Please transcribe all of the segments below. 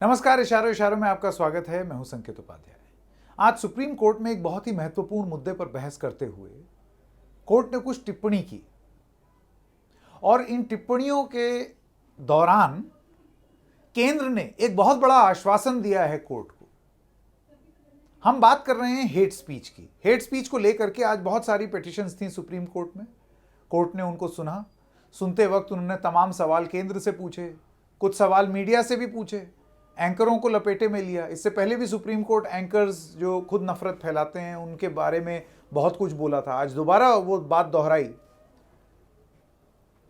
नमस्कार। इशारों इशारों में आपका स्वागत है। मैं हूं संकेत उपाध्याय। आज सुप्रीम कोर्ट में एक बहुत ही महत्वपूर्ण मुद्दे पर बहस करते हुए कोर्ट ने कुछ टिप्पणी की और इन टिप्पणियों के दौरान केंद्र ने एक बहुत बड़ा आश्वासन दिया है कोर्ट को। हम बात कर रहे हैं हेट स्पीच की। हेट स्पीच को लेकर के आज बहुत सारी पिटीशंस थी सुप्रीम कोर्ट में। कोर्ट ने उनको सुना। सुनते वक्त उन्होंने तमाम सवाल केंद्र से पूछे, कुछ सवाल मीडिया से भी पूछे, एंकरों को लपेटे में लिया। इससे पहले भी सुप्रीम कोर्ट एंकर्स जो खुद नफरत फैलाते हैं उनके बारे में बहुत कुछ बोला था। आज दोबारा वो बात दोहराई।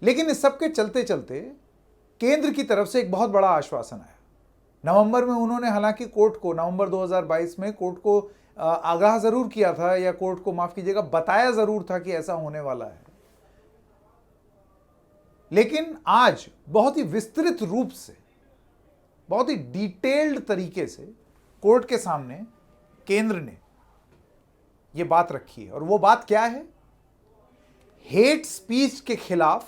लेकिन इस सब के चलते चलते केंद्र की तरफ से एक बहुत बड़ा आश्वासन आया। नवंबर में उन्होंने हालांकि कोर्ट को, नवंबर 2022 में कोर्ट को आगाह जरूर किया था, या कोर्ट को माफ कीजिएगा, बताया जरूर था कि ऐसा होने वाला है। लेकिन आज बहुत ही विस्तृत रूप से, बहुत ही डिटेल्ड तरीके से कोर्ट के सामने केंद्र ने यह बात रखी है। और वो बात क्या है? हेट स्पीच के खिलाफ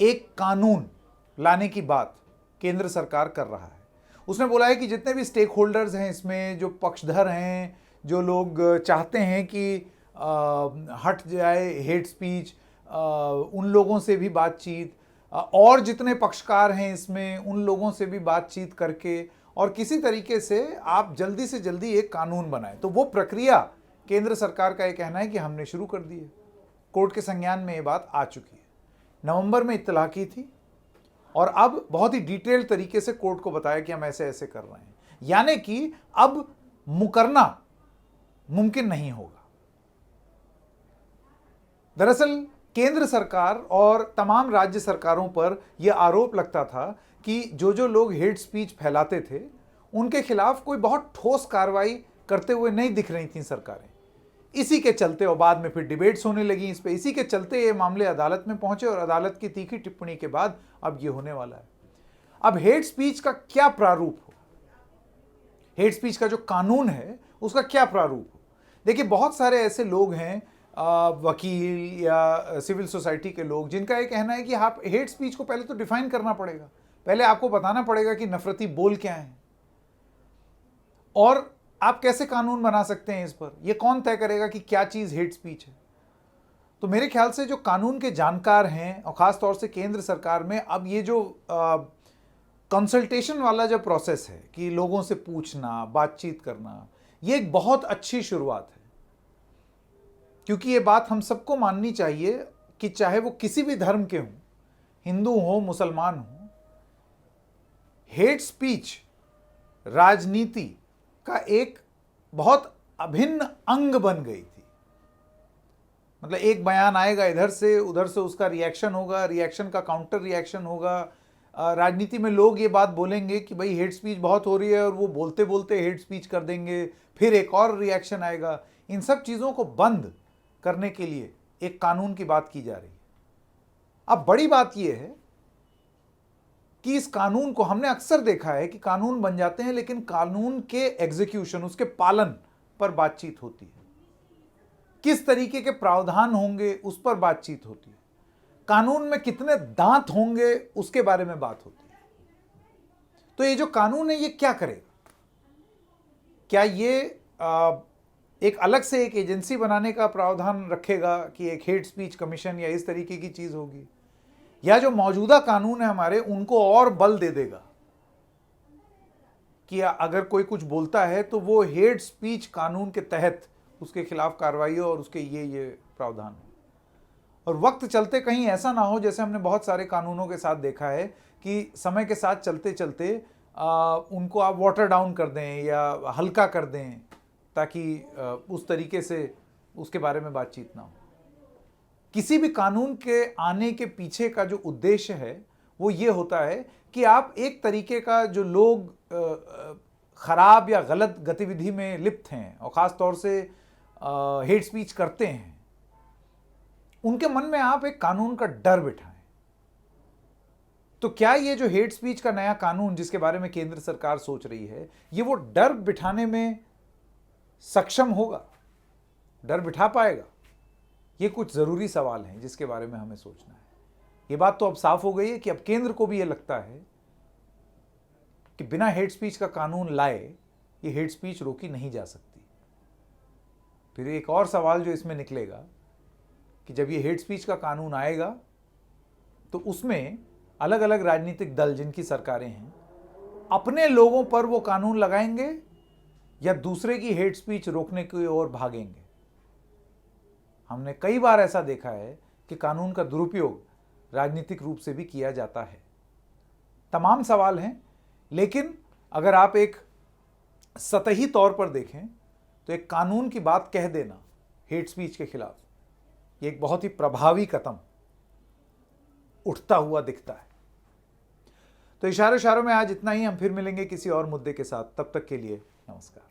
एक कानून लाने की बात केंद्र सरकार कर रहा है। उसने बोला है कि जितने भी स्टेक होल्डर्स हैं इसमें, जो पक्षधर हैं, जो लोग चाहते हैं कि हट जाए हेट स्पीच, उन लोगों से भी बातचीत, और जितने पक्षकार हैं इसमें उन लोगों से भी बातचीत करके और किसी तरीके से आप जल्दी से जल्दी एक कानून बनाएं। तो वो प्रक्रिया केंद्र सरकार का ये कहना है कि हमने शुरू कर दी है। कोर्ट के संज्ञान में ये बात आ चुकी है। नवंबर में इत्तला की थी और अब बहुत ही डिटेल तरीके से कोर्ट को बताया कि हम ऐसे ऐसे कर रहे हैं। यानी कि अब मुकरना मुमकिन नहीं होगा। दरअसल केंद्र सरकार और तमाम राज्य सरकारों पर यह आरोप लगता था कि जो लोग हेट स्पीच फैलाते थे उनके खिलाफ कोई बहुत ठोस कार्रवाई करते हुए नहीं दिख रही थी सरकारें। इसी के चलते, और बाद में फिर डिबेट्स होने लगी इस पे, इसी के चलते ये मामले अदालत में पहुंचे और अदालत की तीखी टिप्पणी के बाद अब ये होने वाला है। अब हेट स्पीच का क्या प्रारूप हो, हेट स्पीच का जो कानून है उसका क्या प्रारूप हो? देखिए, बहुत सारे ऐसे लोग हैं, वकील या सिविल सोसाइटी के लोग, जिनका ये कहना है कि आप हेट स्पीच को पहले तो डिफाइन करना पड़ेगा। पहले आपको बताना पड़ेगा कि नफरती बोल क्या है और आप कैसे कानून बना सकते हैं इस पर। यह कौन तय करेगा कि क्या चीज हेट स्पीच है? तो मेरे ख्याल से जो कानून के जानकार हैं, और खास तौर से केंद्र सरकार में, अब ये जो कंसल्टेशन वाला जो प्रोसेस है कि लोगों से पूछना, बातचीत करना, ये एक बहुत अच्छी शुरुआत है। क्योंकि ये बात हम सबको माननी चाहिए कि चाहे वो किसी भी धर्म के हों, हिंदू हो, मुसलमान हो, हेट स्पीच राजनीति का एक बहुत अभिन्न अंग बन गई थी। मतलब एक बयान आएगा इधर से, उधर से उसका रिएक्शन होगा, रिएक्शन का काउंटर रिएक्शन होगा। राजनीति में लोग ये बात बोलेंगे कि भाई हेट स्पीच बहुत हो रही है, और वो बोलते बोलते हेट स्पीच कर देंगे, फिर एक और रिएक्शन आएगा। इन सब चीज़ों को बंद करने के लिए एक कानून की बात की जा रही है। अब बड़ी बात यह है कि इस कानून को, हमने अक्सर देखा है कि कानून बन जाते हैं लेकिन कानून के एग्जीक्यूशन, उसके पालन पर बातचीत होती है। किस तरीके के प्रावधान होंगे उस पर बातचीत होती है। कानून में कितने दांत होंगे उसके बारे में बात होती है। तो ये जो कानून है ये क्या करेगा? क्या ये एक अलग से एक एजेंसी बनाने का प्रावधान रखेगा कि एक हेट स्पीच कमीशन या इस तरीके की चीज होगी, या जो मौजूदा कानून है हमारे उनको और बल दे देगा कि अगर कोई कुछ बोलता है तो वो हेट स्पीच कानून के तहत उसके खिलाफ कार्रवाई हो और उसके ये प्रावधान हो? और वक्त चलते कहीं ऐसा ना हो जैसे हमने बहुत सारे कानूनों के साथ देखा है कि समय के साथ चलते चलते उनको आप वाटर डाउन कर दें या हल्का कर दें, ताकि उस तरीके से उसके बारे में बातचीत ना हो। किसी भी कानून के आने के पीछे का जो उद्देश्य है वो ये होता है कि आप एक तरीके का, जो लोग खराब या गलत गतिविधि में लिप्त हैं और ख़ास तौर से हेट स्पीच करते हैं, उनके मन में आप एक कानून का डर बिठाएं। तो क्या ये जो हेट स्पीच का नया कानून जिसके बारे में केंद्र सरकार सोच रही है, ये वो डर बिठाने में सक्षम होगा? डर बिठा पाएगा? ये कुछ ज़रूरी सवाल हैं जिसके बारे में हमें सोचना है। ये बात तो अब साफ हो गई है कि अब केंद्र को भी ये लगता है कि बिना हेट स्पीच का कानून लाए ये हेट स्पीच रोकी नहीं जा सकती। फिर एक और सवाल जो इसमें निकलेगा कि जब ये हेट स्पीच का कानून आएगा तो उसमें अलग अलग राजनीतिक दल जिनकी सरकारें हैं अपने लोगों पर वो कानून लगाएंगे या दूसरे की हेट स्पीच रोकने की ओर भागेंगे। हमने कई बार ऐसा देखा है कि कानून का दुरुपयोग राजनीतिक रूप से भी किया जाता है। तमाम सवाल हैं, लेकिन अगर आप एक सतही तौर पर देखें तो एक कानून की बात कह देना हेट स्पीच के खिलाफ, ये एक बहुत ही प्रभावी कदम उठता हुआ दिखता है। तो इशारों में आज इतना ही। हम फिर मिलेंगे किसी और मुद्दे के साथ। तब तक के लिए नमस्कार।